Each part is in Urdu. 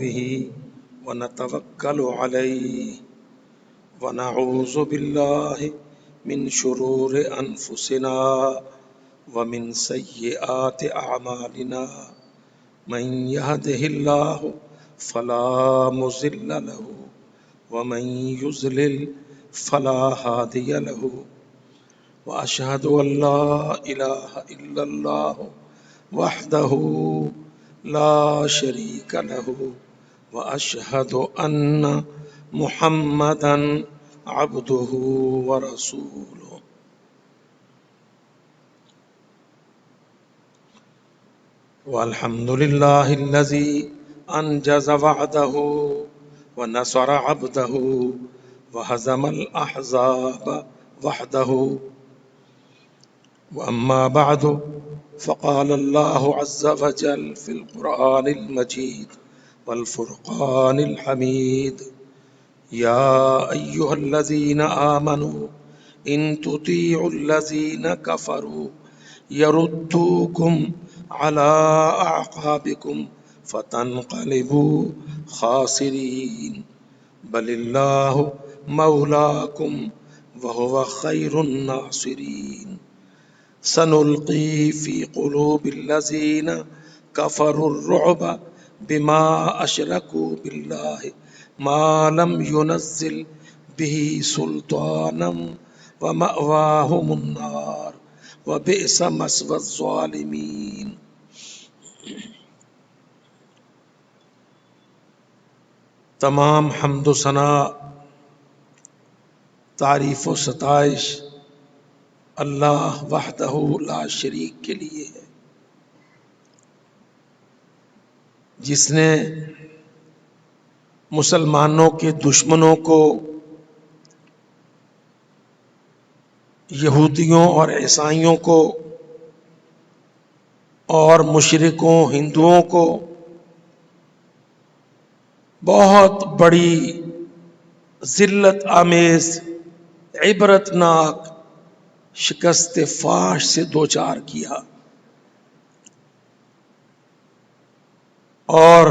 به ونتوكل عليه ونعوذ بالله من شرور أنفسنا ومن سيئات أعمالنا من يهده الله فلا مضل له ومن يضلل فلا هادي له وأشهد أن لا إله إلا الله وحده لا شريك له وأشهد أن محمدا عبده ورسوله والحمد لله الذي أنجز وعده ونصر عبده وهزم الأحزاب وحده وأما بعد فقال الله عز وجل في القرآن المجيد والفرقان الحميد يا أيها الذين آمنوا إن تطيعوا الذين كفروا يردوكم على أعقابكم فتنقلبوا خاسرين بل الله مولاكم وهو خير الناصرين سنلقي في قلوب الذين كفروا الرعب بما أشركوا بالله ما لم ينزل به سلطانا ومأواهم النار وبئس مثوى الظالمين. تمام حمد و ثنا، تعریف و ستائش اللہ وحدہ لا شریک کے لیے ہے، جس نے مسلمانوں کے دشمنوں کو، یہودیوں اور عیسائیوں کو اور مشرکوں ہندوؤں کو بہت بڑی ذلت آمیز عبرتناک شکست فاش سے دوچار کیا اور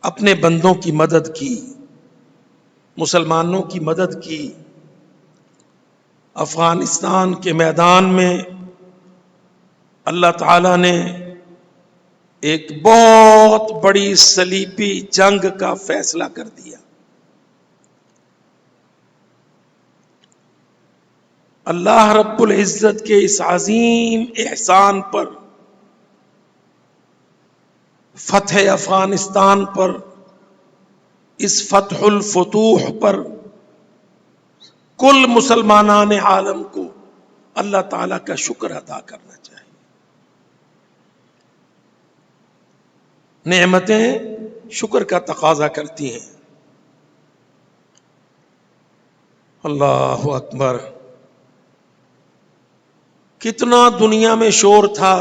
اپنے بندوں کی مدد کی، مسلمانوں کی مدد کی۔ افغانستان کے میدان میں اللہ تعالیٰ نے ایک بہت بڑی صلیبی جنگ کا فیصلہ کر دیا۔ اللہ رب العزت کے اس عظیم احسان پر، فتح افغانستان پر، اس فتح الفتوح پر کل مسلمانان عالم کو اللہ تعالیٰ کا شکر ادا کرنا چاہیے۔ نعمتیں شکر کا تقاضا کرتی ہیں۔ اللہ اکبر! کتنا دنیا میں شور تھا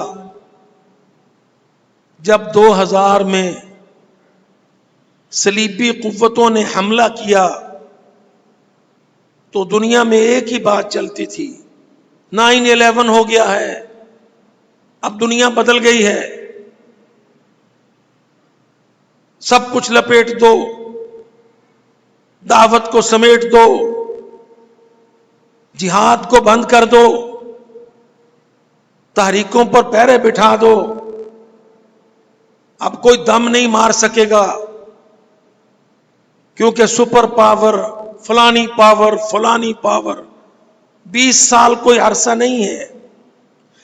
جب 2000 میں صلیبی قوتوں نے حملہ کیا تو دنیا میں ایک ہی بات چلتی تھی، 9/11 ہو گیا ہے، اب دنیا بدل گئی ہے، سب کچھ لپیٹ دو، دعوت کو سمیٹ دو، جہاد کو بند کر دو، تحریکوں پر پہرے بٹھا دو، اب کوئی دم نہیں مار سکے گا، کیونکہ سپر پاور، فلانی پاور۔ 20 سال کوئی عرصہ نہیں ہے،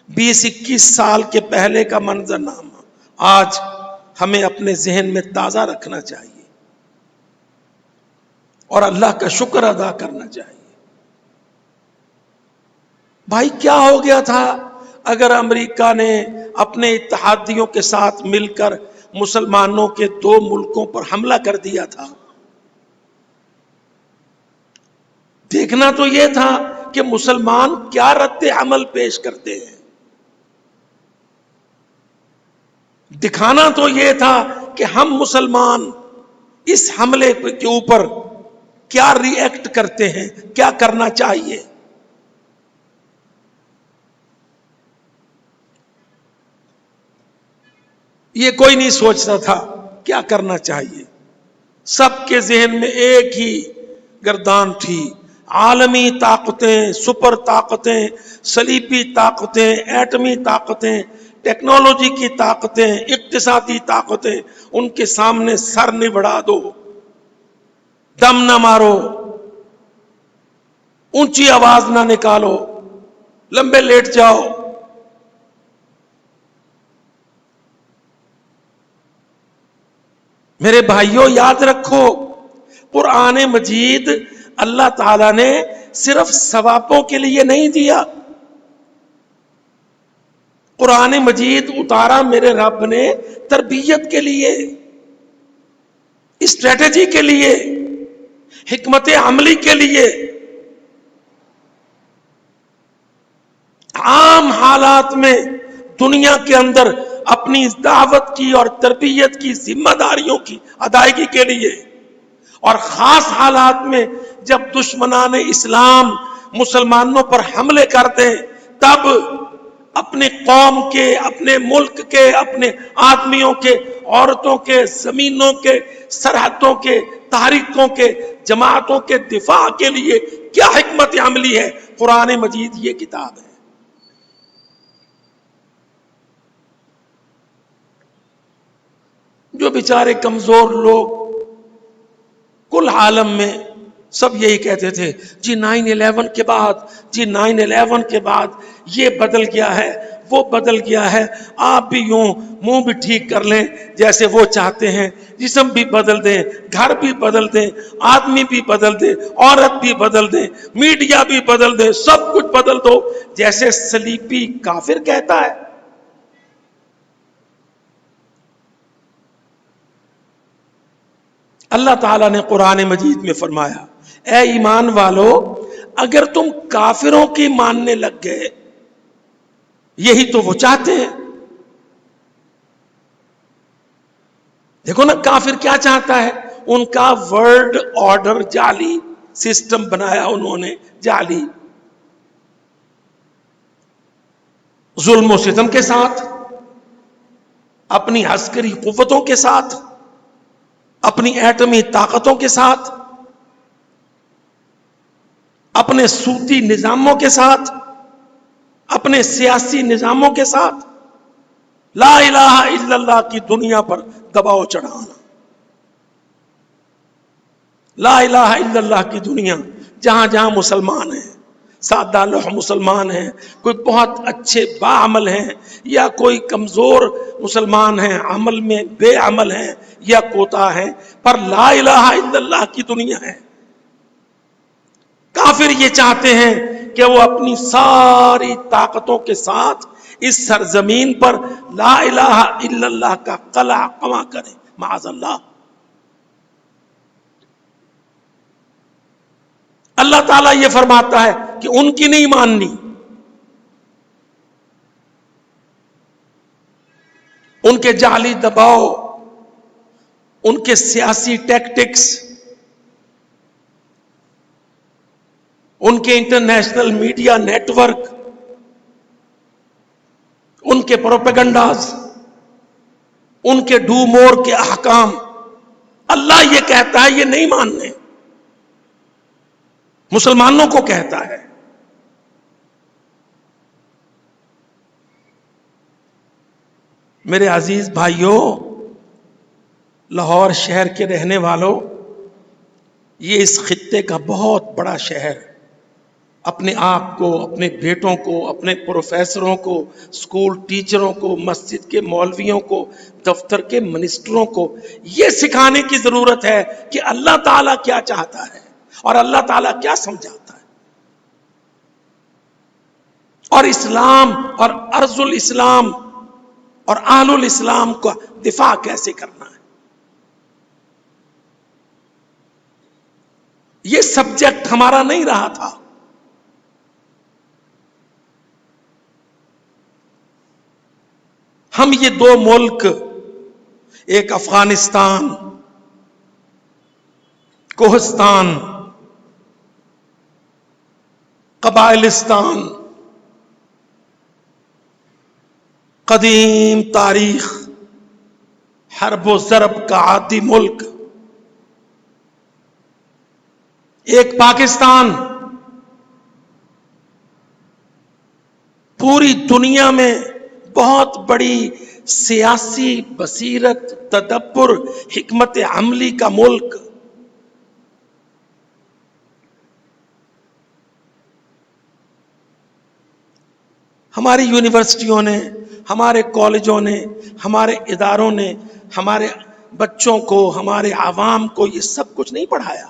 20-21 سال کے پہلے کا منظرنامہ آج ہمیں اپنے ذہن میں تازہ رکھنا چاہیے اور اللہ کا شکر ادا کرنا چاہیے۔ بھائی کیا ہو گیا تھا اگر امریکہ نے اپنے اتحادیوں کے ساتھ مل کر مسلمانوں کے 2 ملکوں پر حملہ کر دیا تھا؟ دیکھنا تو یہ تھا کہ مسلمان کیا رد عمل پیش کرتے ہیں، دکھانا تو یہ تھا کہ ہم مسلمان اس حملے کے اوپر کیا ری ایکٹ کرتے ہیں، کیا کرنا چاہیے۔ یہ کوئی نہیں سوچتا تھا۔ کیا کرنا چاہیے؟ سب کے ذہن میں ایک ہی گردان تھی، عالمی طاقتیں، سپر طاقتیں، صلیبی طاقتیں، ایٹمی طاقتیں، ٹیکنالوجی کی طاقتیں، اقتصادی طاقتیں، ان کے سامنے سر نہیں بڑھا دو، دم نہ مارو، اونچی آواز نہ نکالو، لمبے لیٹ جاؤ۔ میرے بھائیوں یاد رکھو، قرآن مجید اللہ تعالیٰ نے صرف ثوابوں کے لیے نہیں دیا، قرآن مجید اتارا میرے رب نے تربیت کے لیے، اسٹریٹجی کے لیے، حکمت عملی کے لیے۔ عام حالات میں دنیا کے اندر اپنی دعوت کی اور تربیت کی ذمہ داریوں کی ادائیگی کے لیے، اور خاص حالات میں جب دشمنان اسلام مسلمانوں پر حملے کرتے تب اپنے قوم کے، اپنے ملک کے، اپنے آدمیوں کے، عورتوں کے، زمینوں کے، سرحدوں کے، تحریکوں کے، جماعتوں کے دفاع کے لیے کیا حکمت عملی ہے؟ قرآن مجید یہ کتاب ہے۔ جو بیچارے کمزور لوگ کل عالم میں سب یہی کہتے تھے، جی 9/11 کے بعد، جی 9/11 کے بعد یہ بدل گیا ہے، وہ بدل گیا ہے، آپ بھی یوں منہ بھی ٹھیک کر لیں جیسے وہ چاہتے ہیں، جسم بھی بدل دیں، گھر بھی بدل دیں، آدمی بھی بدل دیں، عورت بھی بدل دیں، میڈیا بھی بدل دیں، سب کچھ بدل دو جیسے صلیبی کافر کہتا ہے۔ اللہ تعالیٰ نے قرآن مجید میں فرمایا، اے ایمان والو اگر تم کافروں کی ماننے لگ گئے، یہی تو وہ چاہتے ہیں۔ دیکھو نا کافر کیا چاہتا ہے، ان کا ورلڈ آرڈر جعلی سسٹم بنایا انہوں نے، جعلی، ظلم و ستم کے ساتھ، اپنی عسکری قوتوں کے ساتھ، اپنی ایٹمی طاقتوں کے ساتھ، اپنے صوتی نظاموں کے ساتھ، اپنے سیاسی نظاموں کے ساتھ، لا الہ الا اللہ کی دنیا پر دباؤ چڑھانا۔ لا الہ الا اللہ کی دنیا، جہاں جہاں مسلمان ہیں، سادہ لوح مسلمان ہیں، کوئی بہت اچھے باعمل ہیں، یا کوئی کمزور مسلمان ہیں، عمل میں بے عمل ہیں یا کوتا ہیں، پر لا الہ الا اللہ کی دنیا ہے۔ کافر یہ چاہتے ہیں کہ وہ اپنی ساری طاقتوں کے ساتھ اس سرزمین پر لا الہ الا اللہ کا قلع قمع کریں، معاذ اللہ۔ اللہ تعالیٰ یہ فرماتا ہے کہ ان کی نہیں ماننی، ان کے جعلی دباؤ، ان کے سیاسی ٹیکٹکس، ان کے انٹرنیشنل میڈیا نیٹ ورک، ان کے پروپیگنڈاز، ان کے ڈو مور کے احکام، اللہ یہ کہتا ہے یہ نہیں ماننے، مسلمانوں کو کہتا ہے۔ میرے عزیز بھائیوں، لاہور شہر کے رہنے والوں، یہ اس خطے کا بہت بڑا شہر، اپنے آپ کو، اپنے بیٹوں کو، اپنے پروفیسروں کو، سکول ٹیچروں کو، مسجد کے مولویوں کو، دفتر کے منسٹروں کو یہ سکھانے کی ضرورت ہے کہ اللہ تعالیٰ کیا چاہتا ہے اور اللہ تعالیٰ کیا سمجھاتا ہے، اور اسلام اور ارض الاسلام اور اہل الاسلام کا دفاع کیسے کرنا ہے۔ یہ سبجیکٹ ہمارا نہیں رہا تھا، ہم یہ دو ملک، ایک افغانستان، کوہستان، قبائلستان، قدیم تاریخ، حرب و ضرب کا عادی ملک، ایک پاکستان پوری دنیا میں بہت بڑی سیاسی بصیرت، تدبر، حکمت عملی کا ملک، ہماری یونیورسٹیوں نے، ہمارے کالجوں نے، ہمارے اداروں نے ہمارے بچوں کو، ہمارے عوام کو یہ سب کچھ نہیں پڑھایا.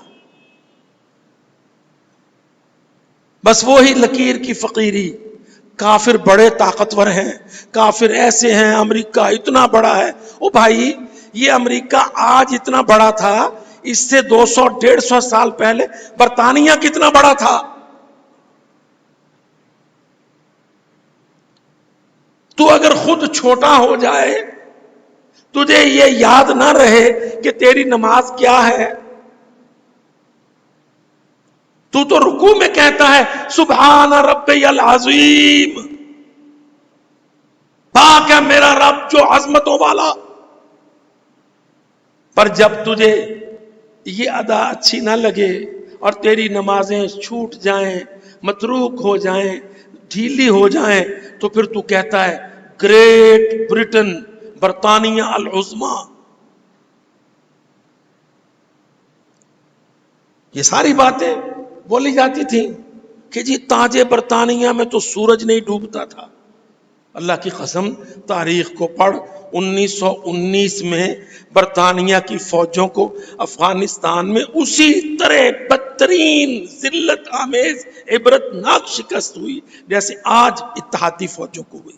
بس وہی لکیر کی فقیری، کافر بڑے طاقتور ہیں، کافر ایسے ہیں، امریکہ اتنا بڑا ہے. او بھائی، یہ امریکہ آج اتنا بڑا تھا، اس سے 200-150 سال پہلے برطانیہ کتنا بڑا تھا. تو اگر خود چھوٹا ہو جائے، تجھے یہ یاد نہ رہے کہ تیری نماز کیا ہے، تو رکوع میں کہتا ہے سبحان ربی العظیم، پاک ہے میرا رب جو عظمتوں والا. پر جب تجھے یہ ادا اچھی نہ لگے اور تیری نمازیں چھوٹ جائیں، متروک ہو جائیں، ڈھیلی ہو جائیں، تو پھر تو کہتا ہے گریٹ برٹن، برطانیہ العظمی. یہ ساری باتیں بولی جاتی تھیں کہ جی تاج برطانیہ میں تو سورج نہیں ڈوبتا تھا. اللہ کی قسم، تاریخ کو پڑھ. 1919 میں برطانیہ کی فوجوں کو افغانستان میں اسی طرح بدترین ذلت آمیز عبرتناک شکست ہوئی جیسے آج اتحادی فوجوں کو ہوئی.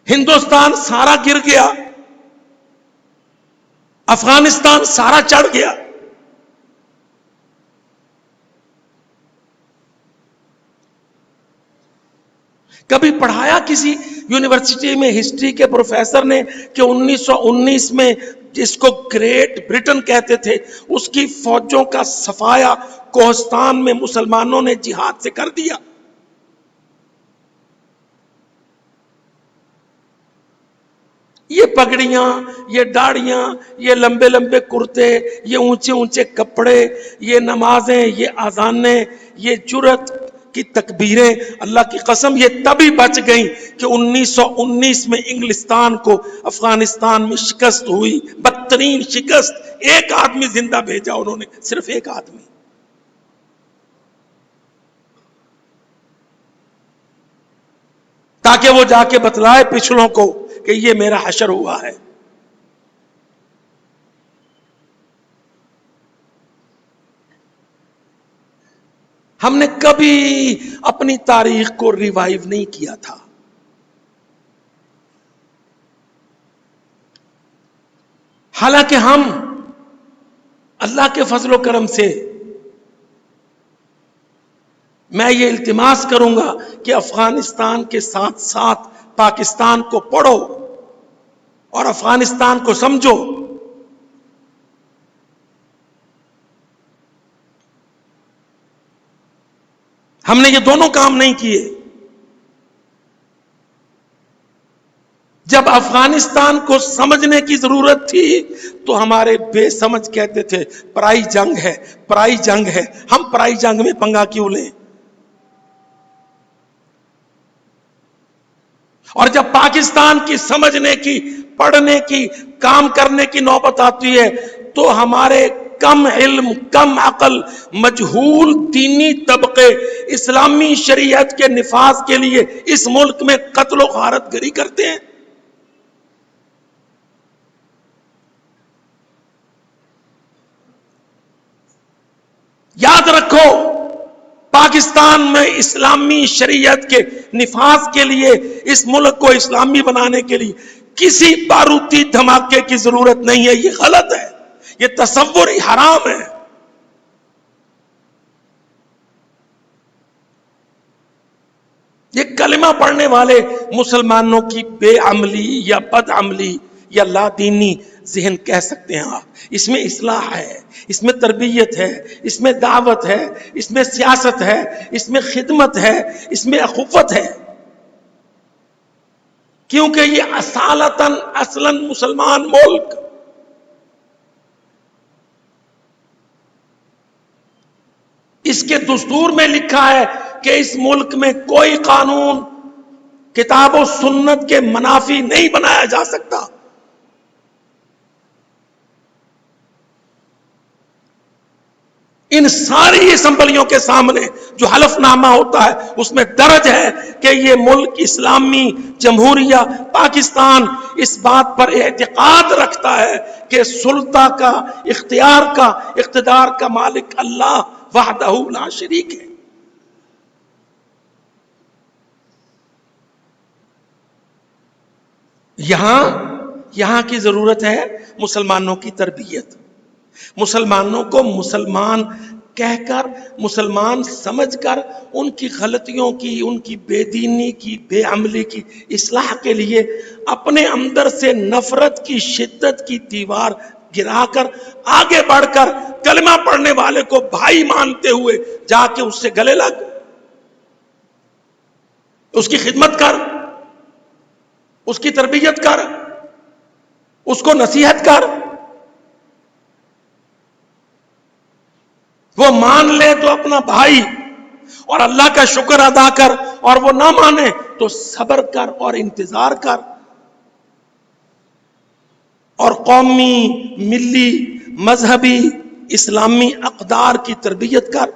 ہندوستان سارا گر گیا، افغانستان سارا چڑھ گیا. کبھی پڑھایا کسی یونیورسٹی میں ہسٹری کے پروفیسر نے کہ 1919 میں جس کو گریٹ برٹن کہتے تھے، اس کی فوجوں کا صفایا کوہستان میں مسلمانوں نے جہاد سے کر دیا؟ یہ پگڑیاں، یہ داڑیاں، یہ لمبے لمبے کرتے، یہ اونچے اونچے کپڑے، یہ نمازیں، یہ اذانیں، یہ جرت کی تکبیریں، اللہ کی قسم یہ تبھی بچ گئیں کہ 1919 میں انگلستان کو افغانستان میں شکست ہوئی، بدترین شکست. ایک آدمی زندہ بھیجا انہوں نے، صرف ایک آدمی. تاکہ وہ جا کے بتلائے پچھلوں کو کہ یہ میرا حشر ہوا ہے. ہم نے کبھی اپنی تاریخ کو ریوائیو نہیں کیا تھا. حالانکہ ہم اللہ کے فضل و کرم سے، میں یہ التماس کروں گا کہ افغانستان کے ساتھ ساتھ پاکستان کو پڑھو اور افغانستان کو سمجھو. ہم نے یہ دونوں کام نہیں کیے. جب افغانستان کو سمجھنے کی ضرورت تھی تو ہمارے بے سمجھ کہتے تھے پرائی جنگ ہے، پرائی جنگ ہے. ہم پرائی جنگ میں پنگا کیوں لیں؟ اور جب پاکستان کی سمجھنے کی، پڑھنے کی، کام کرنے کی نوبت آتی ہے تو ہمارے کم علم، کم عقل، مجہول دینی طبقے اسلامی شریعت کے نفاذ کے لیے اس ملک میں قتل و غارت گری کرتے ہیں. یاد رکھو، پاکستان میں اسلامی شریعت کے نفاذ کے لیے، اس ملک کو اسلامی بنانے کے لیے کسی بارودی دھماکے کی ضرورت نہیں ہے. یہ غلط ہے، یہ تصور ہی حرام ہے. یہ کلمہ پڑھنے والے مسلمانوں کی بے عملی یا بد عملی یا لا دینی ذہن کہہ سکتے ہیں آپ. اس میں اصلاح ہے، اس میں تربیت ہے، اس میں دعوت ہے، اس میں سیاست ہے، اس میں خدمت ہے، اس میں اخوت ہے. کیونکہ یہ اصلاً مسلمان ملک، اس کے دستور میں لکھا ہے کہ اس ملک میں کوئی قانون کتاب و سنت کے منافی نہیں بنایا جا سکتا. ان ساری اسمبلیوں کے سامنے جو حلف نامہ ہوتا ہے اس میں درج ہے کہ یہ ملک اسلامی جمہوریہ پاکستان اس بات پر اعتقاد رکھتا ہے کہ سلطہ کا، اختیار کا، اقتدار کا مالک اللہ وحدہ لا شریک ہے. یہاں کی ضرورت ہے مسلمانوں کی تربیت، مسلمانوں کو مسلمان کہہ کر، مسلمان سمجھ کر، ان کی غلطیوں کی، ان کی بے دینی کی، بے عملی کی اصلاح کے لیے اپنے اندر سے نفرت کی شدت کی دیوار گرا کر آگے بڑھ کر کلمہ پڑھنے والے کو بھائی مانتے ہوئے جا کے اس سے گلے لگ، اس کی خدمت کر، اس کی تربیت کر، اس کو نصیحت کر. وہ مان لے تو اپنا بھائی، اور اللہ کا شکر ادا کر، اور وہ نہ مانے تو صبر کر اور انتظار کر، اور قومی، ملی، مذہبی، اسلامی اقدار کی تربیت کر.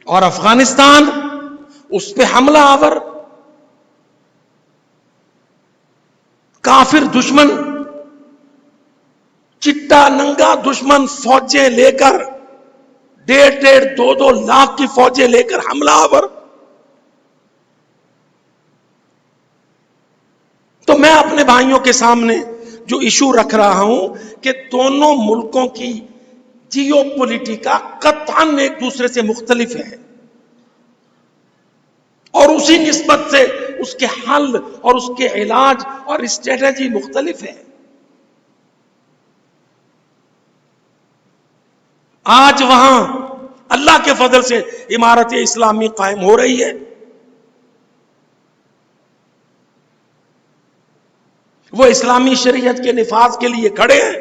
اور افغانستان اس پہ حملہ آور کافر دشمن، چٹا ننگا دشمن فوجیں لے کر، 1.5-2 لاکھ کی فوجیں لے کر حملہ آور. تو میں اپنے بھائیوں کے سامنے جو ایشو رکھ رہا ہوں کہ دونوں ملکوں کی جیو پولیٹیکا قطعاً ایک دوسرے سے مختلف ہے، اور اسی نسبت سے اس کے حل اور اس کے علاج اور اسٹریٹجی مختلف ہے. آج وہاں اللہ کے فضل سے عمارت اسلامی قائم ہو رہی ہے. وہ اسلامی شریعت کے نفاذ کے لیے کھڑے ہیں،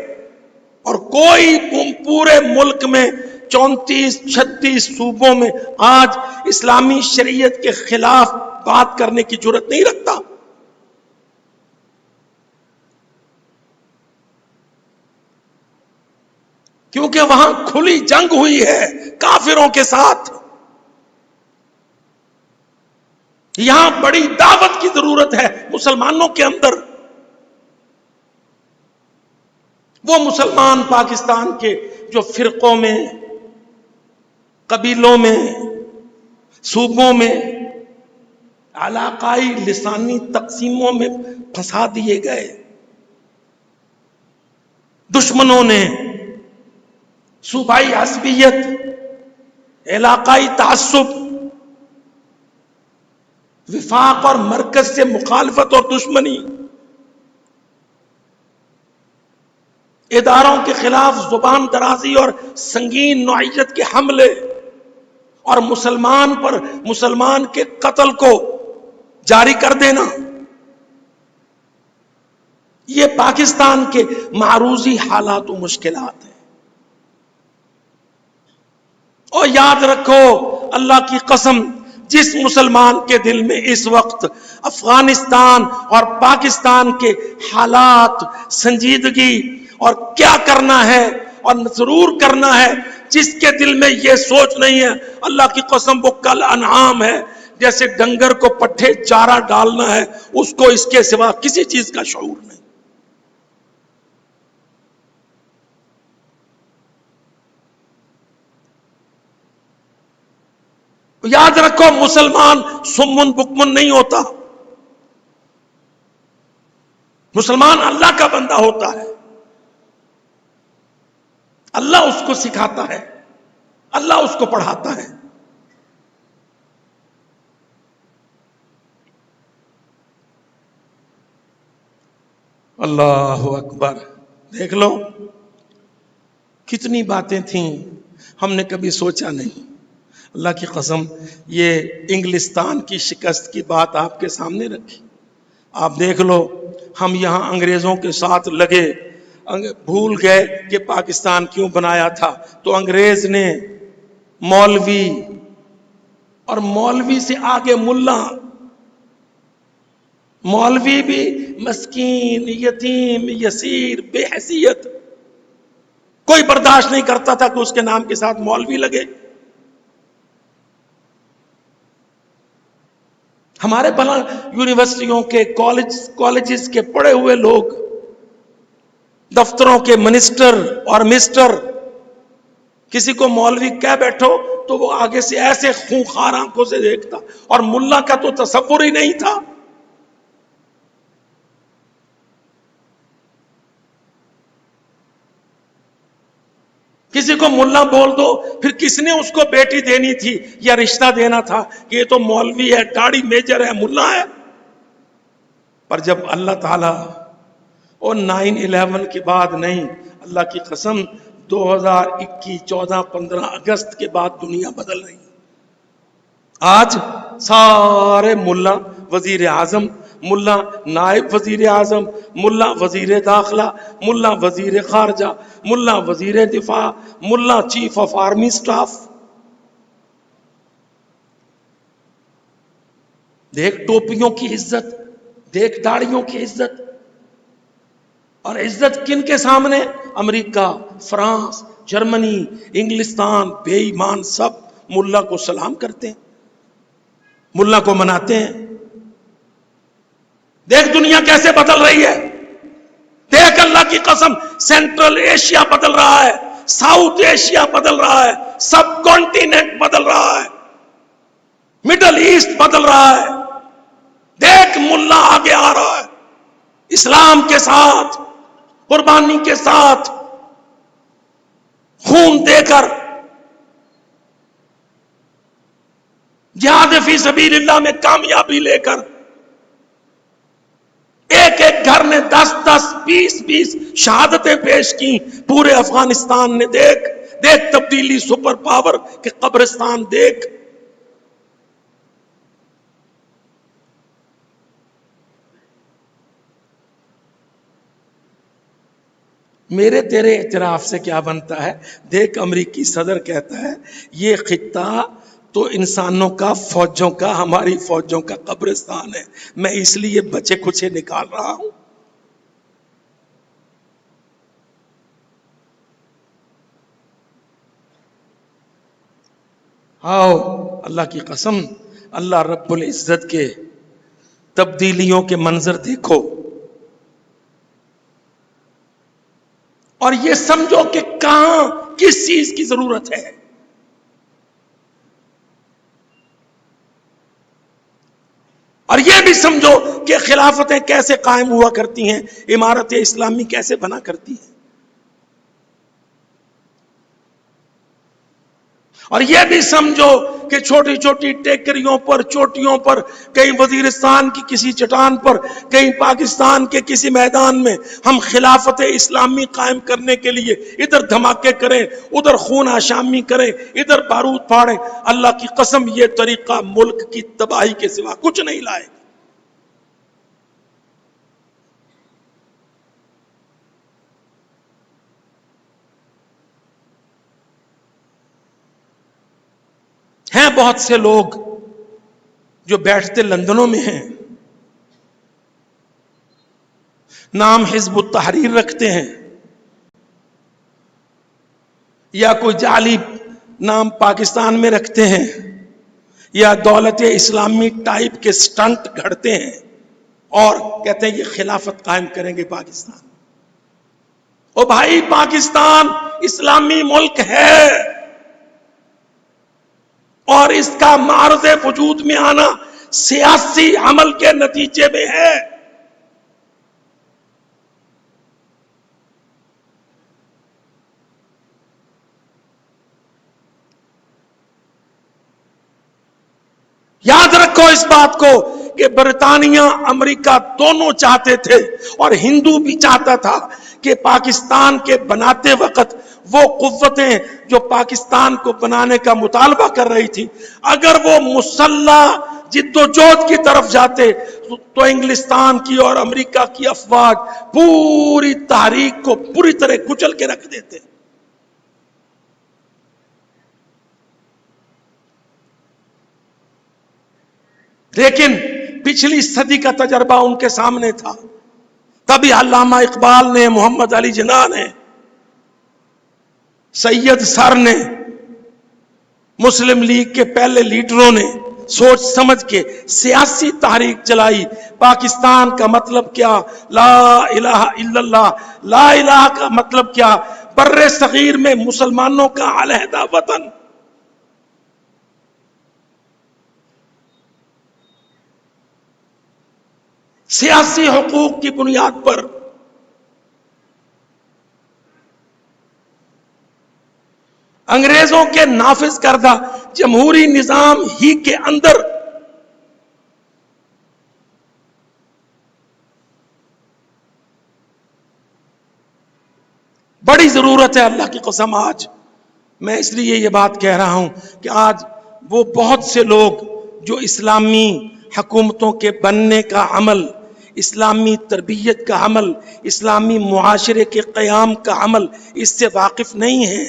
اور کوئی پورے ملک میں 34-36 صوبوں میں آج اسلامی شریعت کے خلاف بات کرنے کی جرات نہیں رکھتا. کیونکہ وہاں کھلی جنگ ہوئی ہے کافروں کے ساتھ. یہاں بڑی دعوت کی ضرورت ہے مسلمانوں کے اندر. وہ مسلمان پاکستان کے جو فرقوں میں، قبیلوں میں، صوبوں میں، علاقائی لسانی تقسیموں میں پھنسا دیے گئے، دشمنوں نے صوبائی عصبیت، علاقائی تعصب، وفاق اور مرکز سے مخالفت اور دشمنی، اداروں کے خلاف زبان درازی اور سنگین نوعیت کے حملے، اور مسلمان پر مسلمان کے قتل کو جاری کر دینا، یہ پاکستان کے معروضی حالات و مشکلات ہیں. اور یاد رکھو، اللہ کی قسم، جس مسلمان کے دل میں اس وقت افغانستان اور پاکستان کے حالات، سنجیدگی اور کیا کرنا ہے اور ضرور کرنا ہے، جس کے دل میں یہ سوچ نہیں ہے، اللہ کی قسم وہ کل انعام ہے، جیسے ڈنگر کو پٹھے چارہ ڈالنا ہے، اس کو اس کے سوا کسی چیز کا شعور نہیں. یاد رکھو، مسلمان سمن بکمن نہیں ہوتا، مسلمان اللہ کا بندہ ہوتا ہے. اللہ اس کو سکھاتا ہے، اللہ اس کو پڑھاتا ہے. اللہ اکبر. دیکھ لو کتنی باتیں تھیں ہم نے کبھی سوچا نہیں. اللہ کی قسم یہ انگلستان کی شکست کی بات آپ کے سامنے رکھی. آپ دیکھ لو ہم یہاں انگریزوں کے ساتھ لگے, بھول گئے کہ پاکستان کیوں بنایا تھا. تو انگریز نے مولوی اور مولوی سے آگے ملا, مولوی بھی مسکین یتیم یسیر بے حیثیت, کوئی برداشت نہیں کرتا تھا کہ اس کے نام کے ساتھ مولوی لگے. ہمارے بھلا یونیورسٹیوں کے کالجز کے پڑھے ہوئے لوگ, دفتروں کے منسٹر اور مسٹر, کسی کو مولوی کہہ بیٹھو تو وہ آگے سے ایسے خونخوار آنکھوں سے دیکھتا, اور ملا کا تو تصور ہی نہیں تھا. کسی کو ملا بول دو, پھر کس نے اس کو بیٹی دینی تھی یا رشتہ دینا تھا کہ یہ تو مولوی ہے, داڑھی میجر ہے, ملا ہے. پر جب اللہ تعالی اور 9/11 کے بعد نہیں, اللہ کی قسم 2021 14 15 اگست کے بعد دنیا بدل رہی. آج سارے ملا وزیر اعظم, ملا نائب وزیر اعظم, ملا وزیر داخلہ, ملا وزیر خارجہ, ملا وزیر دفاع, ملا چیف آف آرمی سٹاف. دیکھ ٹوپیوں کی عزت, دیکھ داڑیوں کی عزت, اور عزت کن کے سامنے؟ امریکہ, فرانس, جرمنی, انگلستان, بے ایمان سب ملا کو سلام کرتے ہیں, ملا کو مناتے ہیں. دیکھ دنیا کیسے بدل رہی ہے. دیکھ اللہ کی قسم سینٹرل ایشیا بدل رہا ہے, ساؤتھ ایشیا بدل رہا ہے, سب کانٹیننٹ بدل رہا ہے, مڈل ایسٹ بدل رہا ہے. دیکھ ملا آگے آ رہا ہے, اسلام کے ساتھ, قربانی کے ساتھ, خون دے کر, جہاد فی سبیل اللہ میں کامیابی لے کر. ایک ایک گھر نے 10 20 شہادتیں پیش کی. پورے افغانستان نے دیکھ تبدیلی, سپر پاور کے قبرستان دیکھ. میرے تیرے اعتراف سے کیا بنتا ہے؟ دیکھ امریکی صدر کہتا ہے یہ خطہ تو انسانوں کا, فوجوں کا, ہماری فوجوں کا قبرستان ہے, میں اس لیے بچے کچے نکال رہا ہوں. آؤ اللہ کی قسم, اللہ رب العزت کے تبدیلیوں کے منظر دیکھو اور یہ سمجھو کہ کہاں کس چیز کی ضرورت ہے. اور یہ بھی سمجھو کہ خلافتیں کیسے قائم ہوا کرتی ہیں, عمارت اسلامی کیسے بنا کرتی ہیں. اور یہ بھی سمجھو کہ چھوٹی چھوٹی ٹیکریوں پر, چوٹیوں پر, کہیں وزیرستان کی کسی چٹان پر, کہیں پاکستان کے کسی میدان میں ہم خلافت اسلامی قائم کرنے کے لیے ادھر دھماکے کریں, ادھر خون آشامی کریں, ادھر بارود پھاڑیں. اللہ کی قسم یہ طریقہ ملک کی تباہی کے سوا کچھ نہیں لائے. ہیں بہت سے لوگ جو بیٹھتے لندنوں میں ہیں, نام حزب التحریر رکھتے ہیں یا کوئی جعلی نام پاکستان میں رکھتے ہیں یا دولت اسلامی ٹائپ کے سٹنٹ گھڑتے ہیں اور کہتے ہیں یہ خلافت قائم کریں گے پاکستان. او بھائی پاکستان اسلامی ملک ہے اور اس کا معرض وجود میں آنا سیاسی عمل کے نتیجے میں ہے. یاد رکھو اس بات کو کہ برطانیہ امریکہ دونوں چاہتے تھے اور ہندو بھی چاہتا تھا کہ پاکستان کے بناتے وقت وہ قوتیں جو پاکستان کو بنانے کا مطالبہ کر رہی تھی اگر وہ مسلح جد و جہد کی طرف جاتے تو انگلستان کی اور امریکہ کی افواج پوری تحریک کو پوری طرح کچل کے رکھ دیتے. لیکن پچھلی صدی کا تجربہ ان کے سامنے تھا. تبھی علامہ اقبال نے، محمد علی جناح نے، سید سر نے، مسلم لیگ کے پہلے لیڈروں نے سوچ سمجھ کے سیاسی تحریک چلائی. پاکستان کا مطلب کیا؟ لا الہ الا اللہ. لا الہ کا مطلب کیا؟ بر صغیر میں مسلمانوں کا علیحدہ وطن. سیاسی حقوق کی بنیاد پر. انگریزوں کے نافذ کردہ جمہوری نظام ہی کے اندر بڑی ضرورت ہے. اللہ کی قسم آج میں اس لیے یہ بات کہہ رہا ہوں کہ آج وہ بہت سے لوگ جو اسلامی حکومتوں کے بننے کا عمل، اسلامی تربیت کا عمل، اسلامی معاشرے کے قیام کا عمل اس سے واقف نہیں ہیں،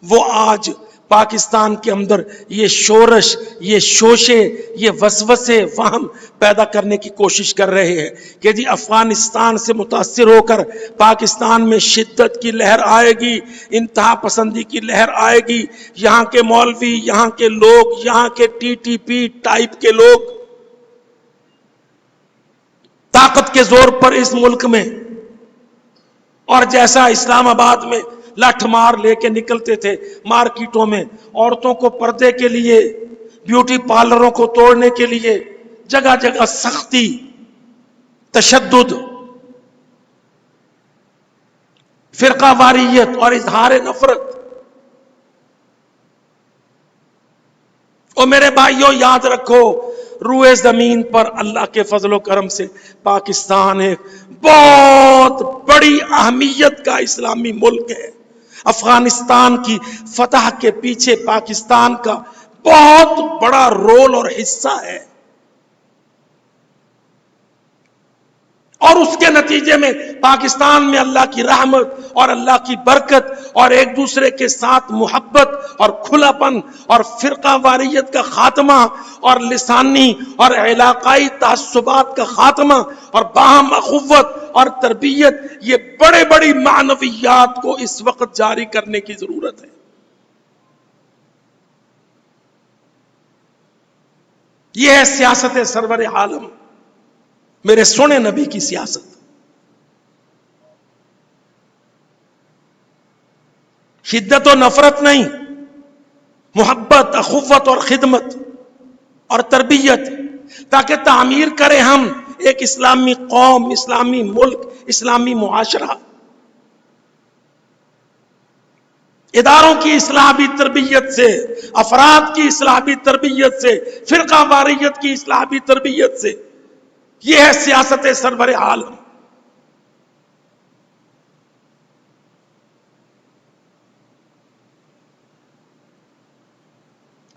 وہ آج پاکستان کے اندر یہ شورش، یہ شوشے، یہ وسوسے وہم پیدا کرنے کی کوشش کر رہے ہیں کہ جی افغانستان سے متاثر ہو کر پاکستان میں شدت کی لہر آئے گی، انتہا پسندی کی لہر آئے گی. یہاں کے مولوی، یہاں کے لوگ، یہاں کے ٹی ٹی پی ٹائپ کے لوگ طاقت کے زور پر اس ملک میں، اور جیسا اسلام آباد میں لٹھ مار لے کے نکلتے تھے مارکیٹوں میں عورتوں کو پردے کے لیے، بیوٹی پارلروں کو توڑنے کے لیے جگہ جگہ سختی، تشدد، فرقہ واریت اور اظہار نفرت. اور میرے بھائیوں یاد رکھو، روئے زمین پر اللہ کے فضل و کرم سے پاکستان ایک بہت بڑی اہمیت کا اسلامی ملک ہے. افغانستان کی فتح کے پیچھے پاکستان کا بہت بڑا رول اور حصہ ہے، اور اس کے نتیجے میں پاکستان میں اللہ کی رحمت اور اللہ کی برکت اور ایک دوسرے کے ساتھ محبت اور کھلا پن اور فرقہ واریت کا خاتمہ اور لسانی اور علاقائی تعصبات کا خاتمہ اور باہم اخوت اور تربیت، یہ بڑے بڑی معنویات کو اس وقت جاری کرنے کی ضرورت ہے. یہ ہے سیاست سرور عالم، میرے سونے نبی کی سیاست. شدت و نفرت نہیں، محبت، اخوت اور خدمت اور تربیت، تاکہ تعمیر کریں ہم ایک اسلامی قوم، اسلامی ملک، اسلامی معاشرہ. اداروں کی اصلاحی تربیت سے، افراد کی اصلاحی تربیت سے، فرقہ واریت کی اصلاحی تربیت سے. یہ ہے سیاست سرور عالم.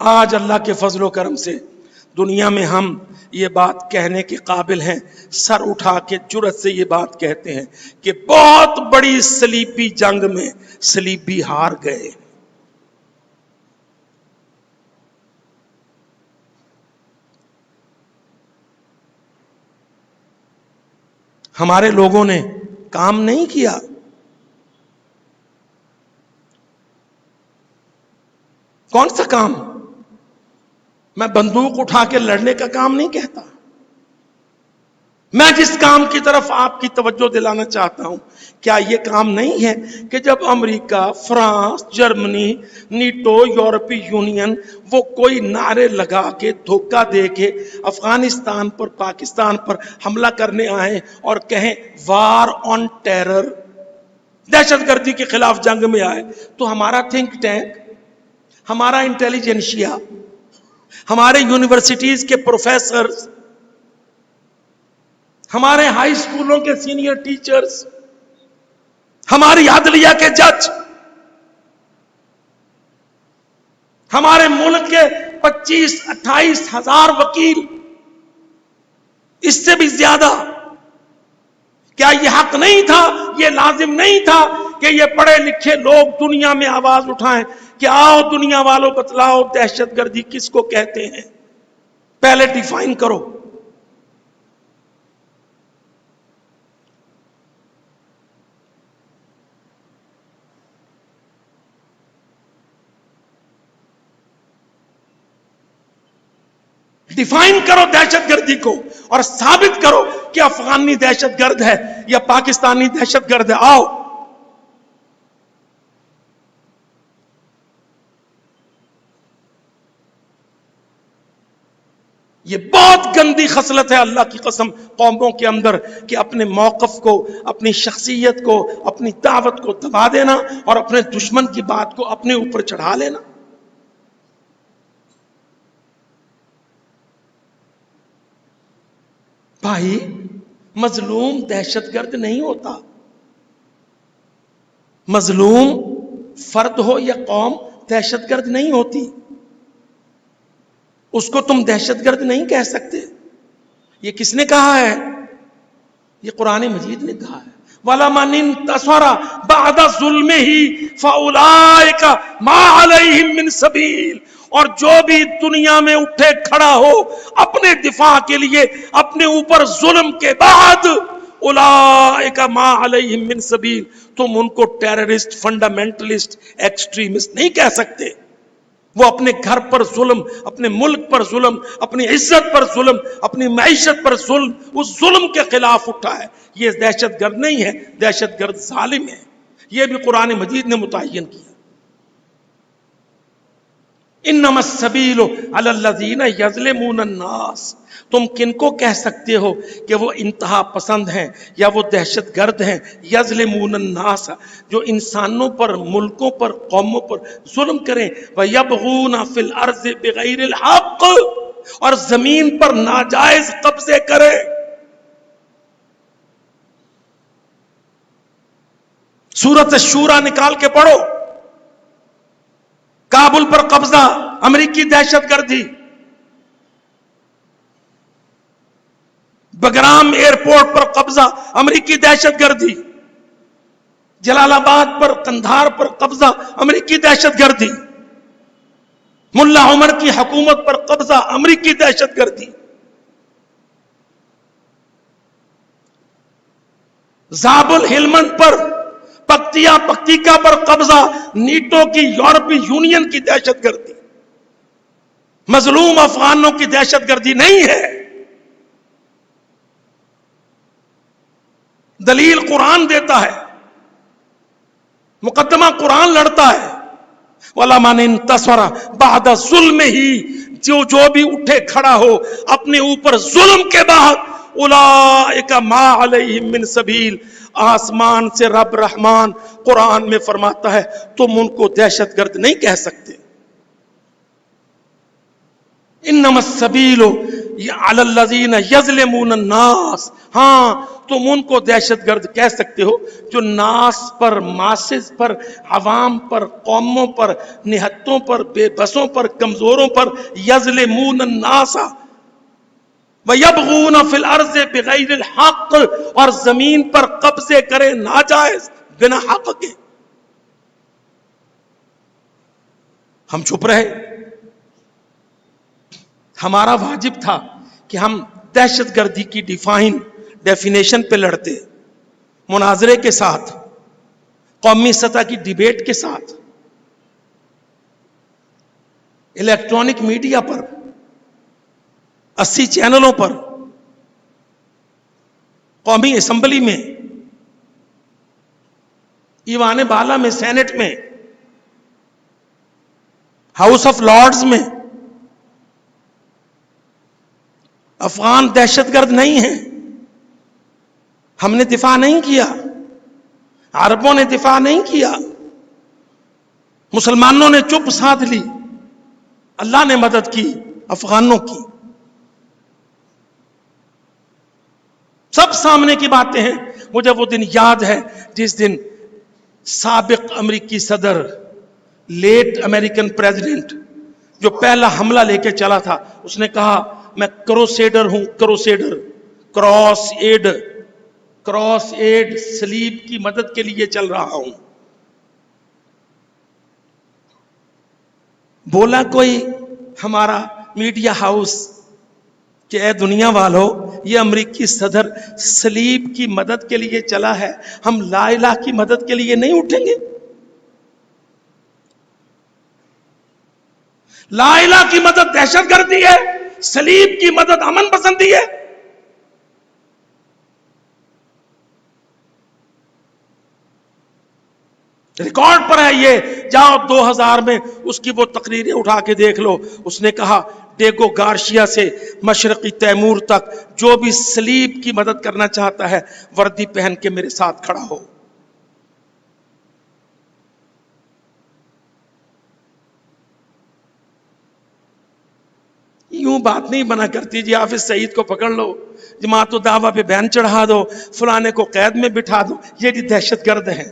آج اللہ کے فضل و کرم سے دنیا میں ہم یہ بات کہنے کے قابل ہیں، سر اٹھا کے جرأت سے یہ بات کہتے ہیں کہ بہت بڑی صلیبی جنگ میں صلیبی ہار گئے. ہمارے لوگوں نے کام نہیں کیا. کون سا کام؟ میں بندوق اٹھا کے لڑنے کا کام نہیں کہتا. میں جس کام کی طرف آپ کی توجہ دلانا چاہتا ہوں، کیا یہ کام نہیں ہے کہ جب امریکہ، فرانس، جرمنی، نیٹو، یورپی یونین وہ کوئی نعرے لگا کے دھوکہ دے کے افغانستان پر، پاکستان پر حملہ کرنے آئیں اور کہیں وار آن ٹیرر، دہشت گردی کے خلاف جنگ میں آئے، تو ہمارا تھنک ٹینک، ہمارا انٹیلیجنشیا، ہمارے یونیورسٹیز کے پروفیسرز، ہمارے ہائی اسکولوں کے سینئر ٹیچرز، ہماری عدلیہ کے جج، ہمارے ملک کے 25-28 ہزار وکیل، اس سے بھی زیادہ، کیا یہ حق نہیں تھا، یہ لازم نہیں تھا کہ یہ پڑھے لکھے لوگ دنیا میں آواز اٹھائیں کہ آؤ دنیا والوں بتلاؤ دہشت گردی کس کو کہتے ہیں؟ پہلے ڈیفائن کرو۔ ڈیفائن کرو دہشت گردی کو اور ثابت کرو کہ افغانی دہشت گرد ہے یا پاکستانی دہشت گرد ہے۔ آؤ، یہ بہت گندی خصلت ہے اللہ کی قسم قوموں کے اندر کہ اپنے موقف کو، اپنی شخصیت کو، اپنی دعوت کو دبا دینا اور اپنے دشمن کی بات کو اپنے اوپر چڑھا لینا۔ بھائی، مظلوم دہشت گرد نہیں ہوتا، مظلوم فرد ہو یا قوم دہشت گرد نہیں ہوتی، اس کو تم دہشت گرد نہیں کہہ سکتے۔ یہ کس نے کہا ہے؟ یہ قرآن مجید نے کہا ہے، وَلَمَنِ انتَصَرَ بَعْدَ ظُلْمِهِ فَأُولَٰئِكَ مَا عَلَيْهِم مِّن سَبِيلٍ، اور جو بھی دنیا میں اٹھے کھڑا ہو اپنے دفاع کے لیے اپنے اوپر ظلم کے بعد، اولئک ما علیہم من سبیل، تم ان کو ٹیررسٹ، فنڈامنٹلسٹ، ایکسٹریمسٹ نہیں کہہ سکتے۔ وہ اپنے گھر پر ظلم، اپنے ملک پر ظلم، اپنی عزت پر ظلم، اپنی معیشت پر ظلم، اس ظلم کے خلاف اٹھا ہے، یہ دہشت گرد نہیں ہے، دہشت گرد ظالم ہے۔ یہ بھی قرآن مجید نے متعین کیا۔ انما السبیل علی الذین یظلمون الناس، تم کن کو کہہ سکتے ہو کہ وہ انتہا پسند ہیں یا وہ دہشت گرد ہیں؟ یظلمون الناس، جو انسانوں پر، ملکوں پر، قوموں پر ظلم کریں، وَيَبْغُونَ فِي الْأَرْضِ بِغَيْرِ الْحَقِّ، اور زمین پر ناجائز قبضے کریں۔ سورۃ الشورى نکال کے پڑھو، کابل پر قبضہ امریکی دہشت گردی، بگرام ایئرپورٹ پر قبضہ امریکی دہشت گردی، جلال آباد پر، قندھار پر قبضہ امریکی دہشت گردی، ملا عمر کی حکومت پر قبضہ امریکی دہشت گردی، زابل ہلمند پر، پکتیا پکتیکا پر قبضہ نیٹو کی، یورپی یونین کی دہشت گردی، مظلوم افغانوں کی دہشت گردی نہیں ہے۔ دلیل قرآن دیتا ہے، مقدمہ قرآن لڑتا ہے۔ وَلَمَنِ انتَصَرَ بَعْدَ ظُلْمِهِ، جو بھی اٹھے کھڑا ہو اپنے اوپر ظلم کے بعد، اولئک ما علیہم من سبیل، آسمان سے رب رحمان قرآن میں فرماتا ہے تم ان کو دہشت گرد نہیں کہہ سکتے۔ انما السبیل علی الذین یظلمون الناس، ہاں تم ان کو دہشت گرد کہہ سکتے ہو جو ناس پر، ماسز پر، عوام پر، قوموں پر، نہتوں پر، بے بسوں پر، کمزوروں پر، یظلمون الناس وَيَبْغُونَ فِي الْأَرْضِ بِغَيْرِ الْحَقِّ، اور زمین پر قبضے کرے ناجائز، بنا حق کے۔ ہم چھپ رہے، ہمارا واجب تھا کہ ہم دہشت گردی کی ڈیفینیشن پہ لڑتے، مناظرے کے ساتھ، قومی سطح کی ڈیبیٹ کے ساتھ، الیکٹرانک میڈیا پر، 80 چینلوں پر، قومی اسمبلی میں، ایوان بالا میں، سینٹ میں، ہاؤس آف لارڈز میں۔ افغان دہشت گرد نہیں ہیں، ہم نے دفاع نہیں کیا، عربوں نے دفاع نہیں کیا، مسلمانوں نے چپ ساتھ لی، اللہ نے مدد کی افغانوں کی۔ سب سامنے کی باتیں ہیں. مجھے وہ دن یاد ہے جس دن سابق امریکی صدر، لیٹ امریکن پریزیڈنٹ، جو پہلا حملہ لے کے چلا تھا، اس نے کہا میں کروسیڈر ہوں، کروسیڈر، کراس ایڈ صلیب کی مدد کے لیے چل رہا ہوں. بولا کوئی ہمارا میڈیا ہاؤس کہ اے دنیا والو، یہ امریکی صدر صلیب کی مدد کے لیے چلا ہے، ہم لا الہ کی مدد کے لیے نہیں اٹھیں گے؟ لا الہ کی مدد دہشت گردی ہے، صلیب کی مدد امن پسندی ہے. ریکارڈ پر ہے یہ، جاؤ 2000 میں اس کی وہ تقریریں اٹھا کے دیکھ لو. اس نے کہا ڈیگو گارشیا سے مشرقی تیمور تک جو بھی صلیب کی مدد کرنا چاہتا ہے وردی پہن کے میرے ساتھ کھڑا ہو. یوں بات نہیں بنا کرتی جی حافظ سعید کو پکڑ لو، جماعت الدعوہ پہ بین چڑھا دو، فلانے کو قید میں بٹھا دو، یہ بھی دہشت گرد ہیں.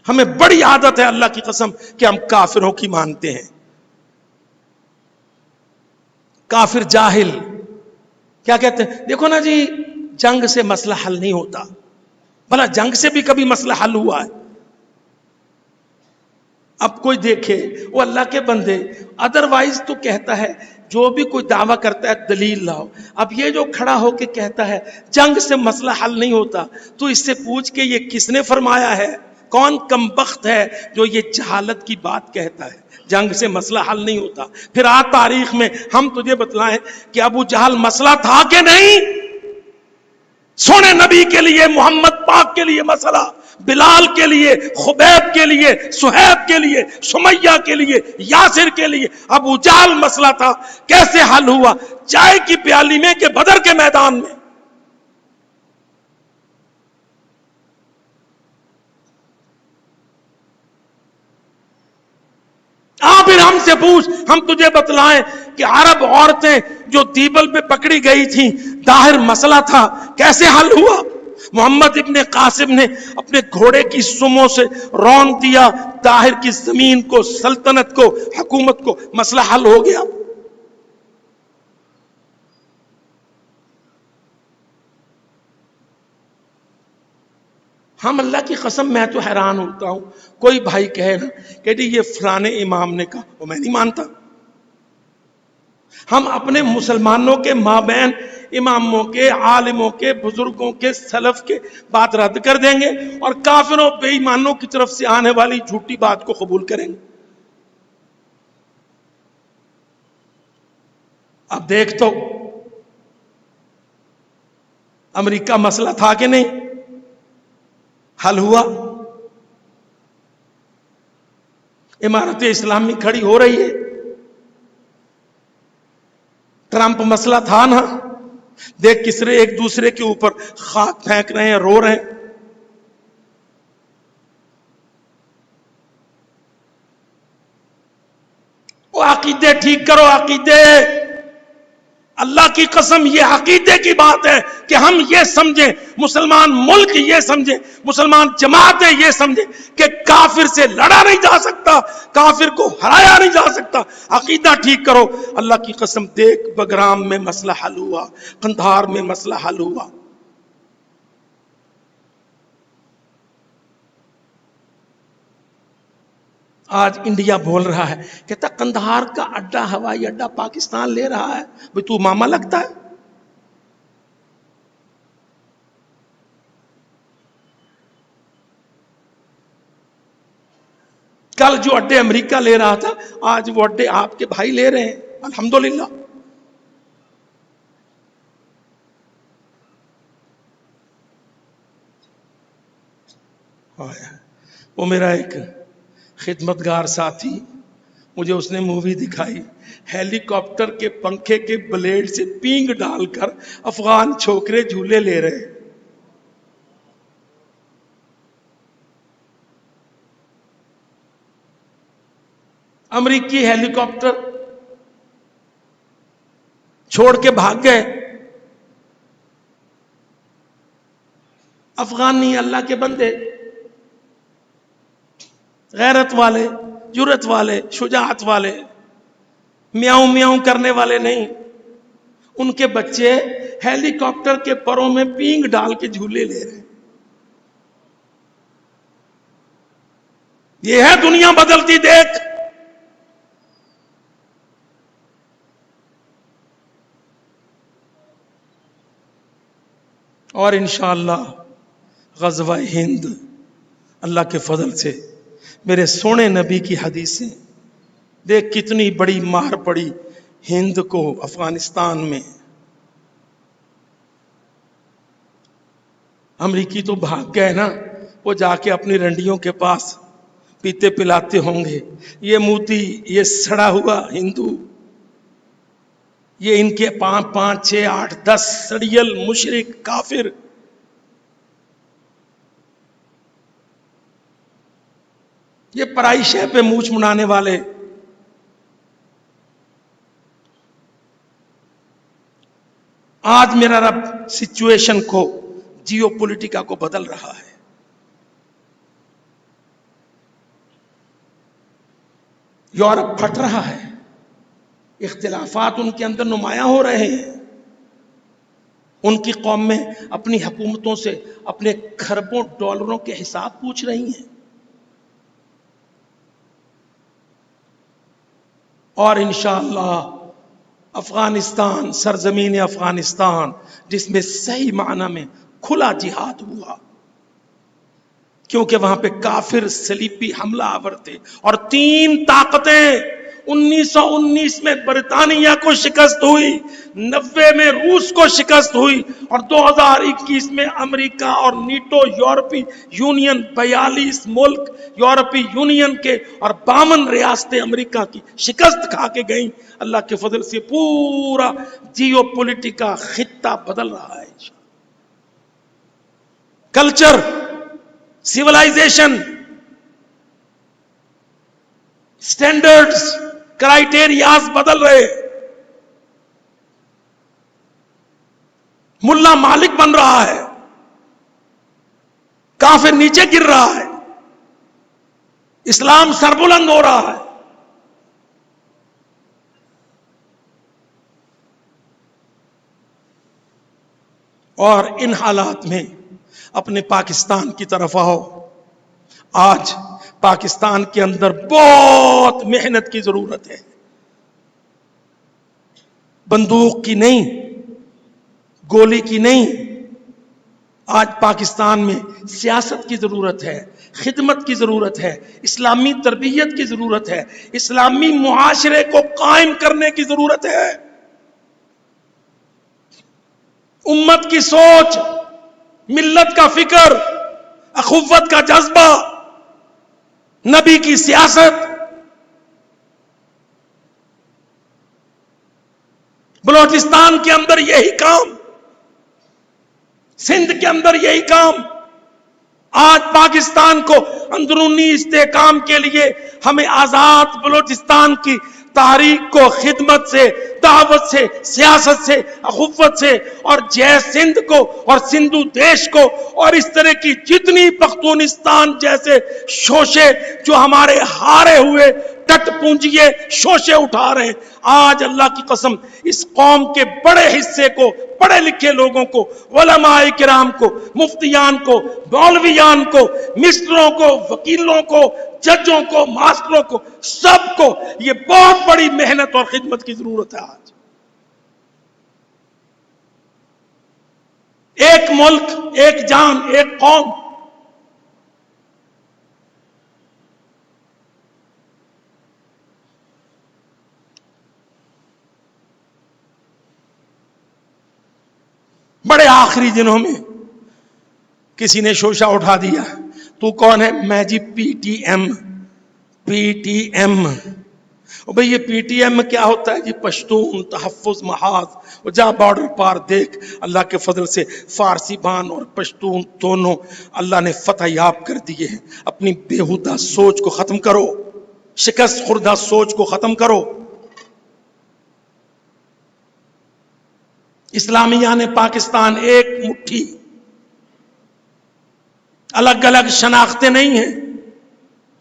ہمیں بڑی عادت ہے اللہ کی قسم کہ ہم کافروں کی مانتے ہیں. کافر جاہل کیا کہتے ہیں؟ دیکھو نا جی، جنگ سے مسئلہ حل نہیں ہوتا. بھلا جنگ سے بھی کبھی مسئلہ حل ہوا ہے؟ اب کوئی دیکھے، وہ اللہ کے بندے ادروائز تو کہتا ہے جو بھی کوئی دعویٰ کرتا ہے دلیل لاؤ. اب یہ جو کھڑا ہو کے کہتا ہے جنگ سے مسئلہ حل نہیں ہوتا، تو اس سے پوچھ کے یہ کس نے فرمایا ہے؟ کون کمبخت ہے جو یہ جہالت کی بات کہتا ہے جنگ سے مسئلہ حل نہیں ہوتا؟ پھر آج تاریخ میں ہم تجھے بتلائیں کہ ابو جہل مسئلہ تھا کہ نہیں؟ سونے نبی کے لیے، محمد پاک کے لیے مسئلہ، بلال کے لیے، خبیب کے لیے، سہیب کے لیے، سمیہ کے لیے، یاسر کے لیے ابو جہل مسئلہ تھا. کیسے حل ہوا؟ چائے کی پیالی میں کہ بدر کے میدان میں؟ پھر ہم سے پوچھ، ہم تجھے بتلائیں کہ عرب عورتیں جو دیبل پہ پکڑی گئی تھیں، ظاہر مسئلہ تھا، کیسے حل ہوا؟ محمد ابن قاسم نے اپنے گھوڑے کی سموں سے رون دیا طاہر کی زمین کو، سلطنت کو، حکومت کو، مسئلہ حل ہو گیا. ہم اللہ کی قسم، میں تو حیران ہوتا ہوں، کوئی بھائی کہے نا کہ جی یہ فلانے امام نے کہا، وہ میں نہیں مانتا. ہم اپنے مسلمانوں کے مابین اماموں کے، عالموں کے، بزرگوں کے، سلف کے بات رد کر دیں گے اور کافروں بے ایمانوں کی طرف سے آنے والی جھوٹی بات کو قبول کریں گے. اب دیکھ تو امریکہ مسئلہ تھا کہ نہیں؟ حل ہوا. امارت اسلامی کھڑی ہو رہی ہے. ٹرمپ مسئلہ تھا نا؟ دیکھ کسرے ایک دوسرے کے اوپر خاک پھینک رہے ہیں، رو رہے ہیں. وہ عقیدے ٹھیک کرو، عقیدے. اللہ کی قسم یہ عقیدے کی بات ہے کہ ہم یہ سمجھیں، مسلمان ملک یہ سمجھیں، مسلمان جماعتیں یہ سمجھیں کہ کافر سے لڑا نہیں جا سکتا، کافر کو ہرایا نہیں جا سکتا. عقیدہ ٹھیک کرو. اللہ کی قسم دیکھ بگرام میں مسئلہ حل ہوا، قندھار میں مسئلہ حل ہوا. آج انڈیا بول رہا ہے، کہتا قندھار کا اڈا، ہوائی اڈا پاکستان لے رہا ہے. بھئی تو ماما لگتا ہے؟ کل جو اڈے امریکہ لے رہا تھا، آج وہ اڈے آپ کے بھائی لے رہے ہیں. الحمدللہ. وہ میرا ایک خدمتگار ساتھی، مجھے اس نے مووی دکھائی، ہیلی کاپٹر کے پنکھے کے بلیڈ سے پینگ ڈال کر افغان چھوکرے جھولے لے رہے. امریکی ہیلی کاپٹر چھوڑ کے بھاگ گئے. افغان نہیں اللہ کے بندے، غیرت والے، جرت والے، شجاعت والے، میاؤں میاؤں کرنے والے نہیں. ان کے بچے ہیلی کاپٹر کے پروں میں پینگ ڈال کے جھولے لے رہے ہیں. یہ ہے دنیا بدلتی دیکھ. اور انشاءاللہ غزوہ ہند اللہ کے فضل سے، میرے سونے نبی کی حدیثیں دیکھ کتنی بڑی مار پڑی ہند کو افغانستان میں. امریکی تو بھاگ گئے نا، وہ جا کے اپنی رنڈیوں کے پاس پیتے پلاتے ہوں گے. یہ موتی، یہ سڑا ہوا ہندو، یہ ان کے 5 5 6 8 10 سڑیل مشرک کافر. یہ پرائی شے پہ مونچھ منانے والے. آج میرا رب سچویشن کو، جیو پولیٹیکا کو بدل رہا ہے. یورپ پھٹ رہا ہے، اختلافات ان کے اندر نمایاں ہو رہے ہیں. ان کی قوم میں اپنی حکومتوں سے اپنے کھربوں ڈالروں کے حساب پوچھ رہی ہیں. اور انشاءاللہ افغانستان، سرزمین افغانستان جس میں صحیح معنی میں کھلا جہاد ہوا، کیونکہ وہاں پہ کافر صلیبی حملہ آور تھے. اور 3 طاقتیں، 1919 میں برطانیہ کو شکست ہوئی، 90 میں روس کو شکست ہوئی، اور 2021 میں امریکہ اور نیٹو یورپی یونین 42 ملک یورپی یونین کے اور 52 ریاستیں امریکہ کی شکست کھا کے گئیں. اللہ کے فضل سے پورا جیو پولیٹیکا خطہ بدل رہا ہے. کلچر، سیولائزیشن، سٹینڈرڈز، کرائیٹیریاز بدل رہے. ملا مالک بن رہا ہے، کافر نیچے گر رہا ہے، اسلام سربلند ہو رہا ہے. اور ان حالات میں اپنے پاکستان کی طرف آؤ. آج پاکستان کے اندر بہت محنت کی ضرورت ہے، بندوق کی نہیں، گولی کی نہیں. آج پاکستان میں سیاست کی ضرورت ہے، خدمت کی ضرورت ہے، اسلامی تربیت کی ضرورت ہے، اسلامی معاشرے کو قائم کرنے کی ضرورت ہے. امت کی سوچ، ملت کا فکر، اخوت کا جذبہ، نبی کی سیاست. بلوچستان کے اندر یہی کام، سندھ کے اندر یہی کام. آج پاکستان کو اندرونی استحکام کے لیے ہمیں آزاد بلوچستان کی تاریخ کو خدمت سے، دعوت سے، سیاست سے، اخوت سے، اور جے سندھ کو اور سندھو دیش کو، اور اس طرح کی جتنی پختونستان جیسے شوشے جو ہمارے ہارے ہوئے ٹٹ پونجیے شوشے اٹھا رہے ہیں. آج اللہ کی قسم اس قوم کے بڑے حصے کو، پڑھے لکھے لوگوں کو، علماء کرام کو، مفتیان کو، مولویان کو، مسٹروں کو، وکیلوں کو، ججوں کو، ماسٹروں کو، سب کو یہ بہت بڑی محنت اور خدمت کی ضرورت ہے. آج ایک ملک، ایک جان، ایک قوم. بڑے آخری دنوں میں کسی نے شوشہ اٹھا دیا، تو کون ہے؟ میں G P T M. P T M, بھئی یہ پی ٹی ایم کیا ہوتا ہے جی؟ پشتون تحفظ محاذ. جا بارڈر پار دیکھ، اللہ کے فضل سے فارسی بان اور پشتون دونوں اللہ نے فتح یاب کر دیے ہیں. اپنی بیہودہ سوچ کو ختم کرو، شکست خوردہ سوچ کو ختم کرو. اسلامیہ نے پاکستان ایک مٹھی الگ الگ شناختیں نہیں ہیں.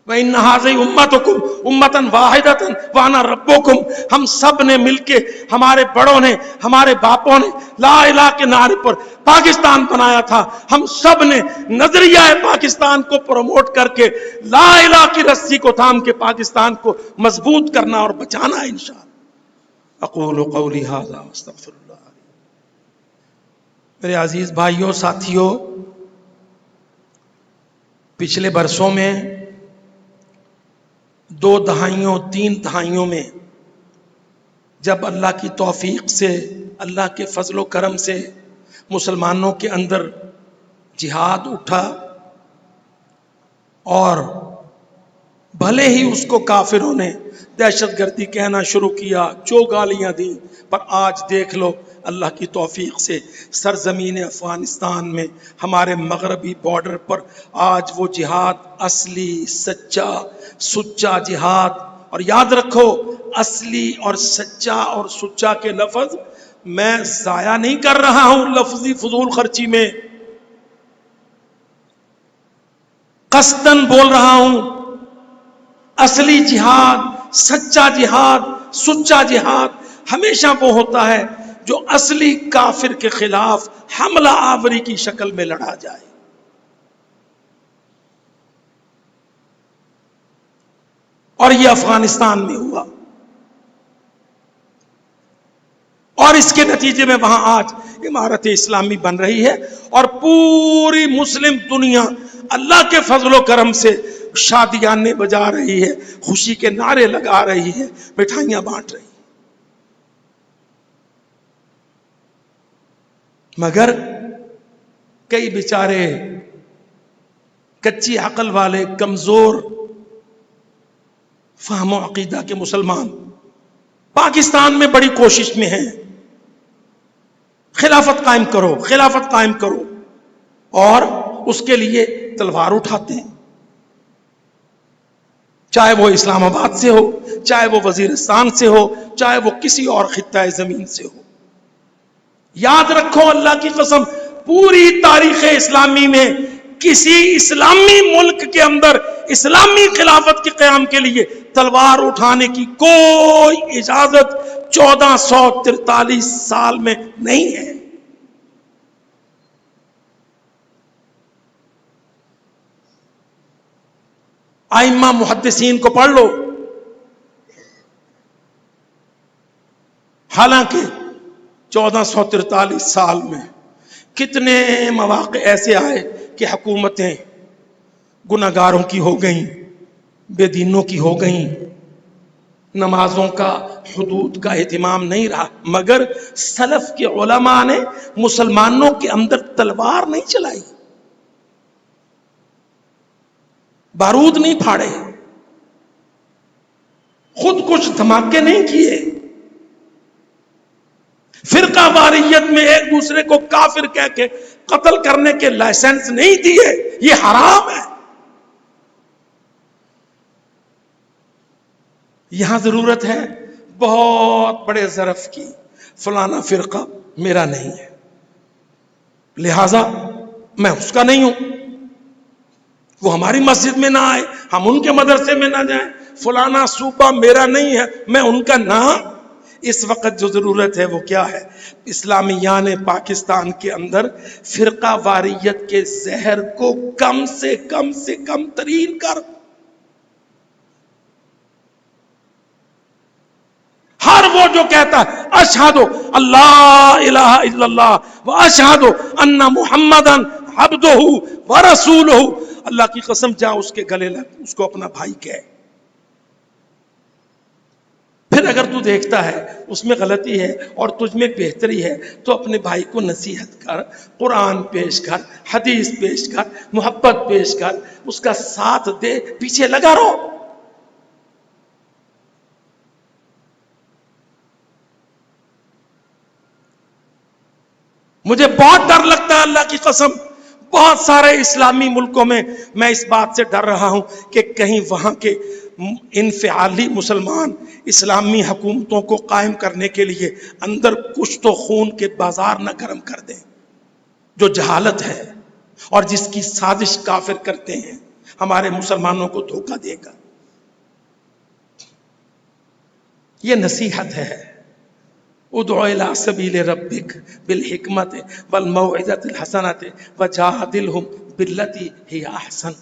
وَإِنَّ هَٰذِهِ أُمَّتُكُمْ أُمَّةً وَاحِدَةً وَأَنَا رَبُّكُمْ. ہم سب نے مل کے، ہمارے بڑوں نے، ہمارے باپوں نے لا الہ کے نعرے پر پاکستان بنایا تھا. ہم سب نے نظریہ پاکستان کو پروموٹ کر کے لا الہ کی رسی کو تھام کے پاکستان کو مضبوط کرنا اور بچانا ہے انشاءاللہ. اقول قولی ھذا واستغفر اللہ. میرے عزیز بھائیوں، ساتھیوں، پچھلے برسوں میں 2 دہائیوں 3 دہائیوں میں جب اللہ کی توفیق سے، اللہ کے فضل و کرم سے مسلمانوں کے اندر جہاد اٹھا، اور بھلے ہی اس کو کافروں نے دہشت گردی کہنا شروع کیا، جو گالیاں دیں، پر آج دیکھ لو اللہ کی توفیق سے سرزمین افغانستان میں، ہمارے مغربی بارڈر پر آج وہ جہاد اصلی، سچا، سچا جہاد. اور یاد رکھو، اصلی اور سچا اور سچا کے لفظ میں ضائع نہیں کر رہا ہوں لفظی فضول خرچی میں، قصدن بول رہا ہوں. اصلی جہاد، سچا جہاد، سچا جہاد ہمیشہ وہ ہوتا ہے جو اصلی کافر کے خلاف حملہ آوری کی شکل میں لڑا جائے. اور یہ افغانستان میں ہوا، اور اس کے نتیجے میں وہاں آج عمارت اسلامی بن رہی ہے، اور پوری مسلم دنیا اللہ کے فضل و کرم سے شادیانے بجا رہی ہے، خوشی کے نعرے لگا رہی ہے، مٹھائیاں بانٹ رہی ہے. مگر کئی بیچارے کچی عقل والے، کمزور فہم و عقیدہ کے مسلمان پاکستان میں بڑی کوشش میں ہیں، خلافت قائم کرو، خلافت قائم کرو، اور اس کے لیے تلوار اٹھاتے ہیں، چاہے وہ اسلام آباد سے ہو، چاہے وہ وزیرستان سے ہو، چاہے وہ کسی اور خطہ زمین سے ہو. یاد رکھو، اللہ کی قسم، پوری تاریخ اسلامی میں کسی اسلامی ملک کے اندر اسلامی خلافت کے قیام کے لیے تلوار اٹھانے کی کوئی اجازت 1443 سال میں نہیں ہے. ائمہ محدثین کو پڑھ لو. حالانکہ 1443 سال میں کتنے مواقع ایسے آئے کہ حکومتیں گناہگاروں کی ہو گئیں، بے دینوں کی ہو گئیں، نمازوں کا، حدود کا اہتمام نہیں رہا، مگر سلف کے علماء نے مسلمانوں کے اندر تلوار نہیں چلائی، بارود نہیں پھاڑے، خود کچھ دھماکے نہیں کیے، فرقہ واریت میں ایک دوسرے کو کافر کہہ کے قتل کرنے کے لائسنس نہیں دیے. یہ حرام ہے. یہاں ضرورت ہے بہت بڑے ظرف کی، فلانا فرقہ میرا نہیں ہے، لہذا میں اس کا نہیں ہوں، وہ ہماری مسجد میں نہ آئے، ہم ان کے مدرسے میں نہ جائیں، فلانا صوبہ میرا نہیں ہے، میں ان کا نہ. اس وقت جو ضرورت ہے وہ کیا ہے؟ اسلامیان پاکستان کے اندر فرقہ واریت کے زہر کو کم سے کم ترین کر، ہر وہ جو کہتا ہے اشہد اللہ الہ الا اللہ و اشہد ان محمدن عبدہ و رسولہ، اللہ کی قسم جا اس کے گلے لگ، اس کو اپنا بھائی کہے. پھر اگر تو دیکھتا ہے اس میں غلطی ہے اور تجھ میں بہتری ہے تو اپنے بھائی کو نصیحت کر، قرآن پیش کر، حدیث پیش کر، محبت پیش کر، اس کا ساتھ دے، پیچھے لگا رہو. مجھے بہت ڈر لگتا ہے اللہ کی قسم، بہت سارے اسلامی ملکوں میں میں اس بات سے ڈر رہا ہوں کہ کہیں وہاں کے انفعالی مسلمان اسلامی حکومتوں کو قائم کرنے کے لیے اندر کچھ تو خون کے بازار نہ گرم کر دیں. جو جہالت ہے، اور جس کی سازش کافر کرتے ہیں ہمارے مسلمانوں کو دھوکہ دے گا. یہ نصیحت ہے. ادع الی سبیل ربک بالحکمت والموعظۃ الحسنۃ وجادلہم باللتی ہی احسن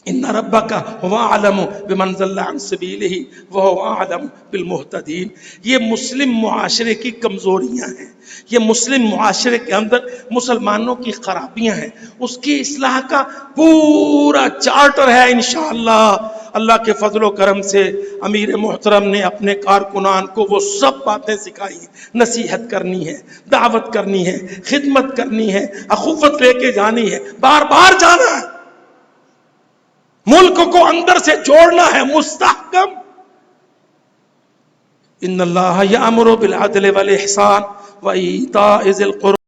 ان ربک هو اعلم بمن ضل عن سبیلہ وهو اعلم بالمہتدین. یہ مسلم معاشرے کی کمزوریاں ہیں، یہ مسلم معاشرے کے اندر مسلمانوں کی خرابیاں ہیں. اس کی اصلاح کا پورا چارٹر ہے انشاءاللہ. اللہ کے فضل و کرم سے امیر محترم نے اپنے کارکنان کو وہ سب باتیں سکھائی ہیں. نصیحت کرنی ہے، دعوت کرنی ہے، خدمت کرنی ہے، اخوت لے کے جانی ہے، بار بار جانا ہے، ملک کو اندر سے جوڑنا ہے مستحکم. ان اللہ یأمر بالعدل والاحسان وایتاء ذی القربى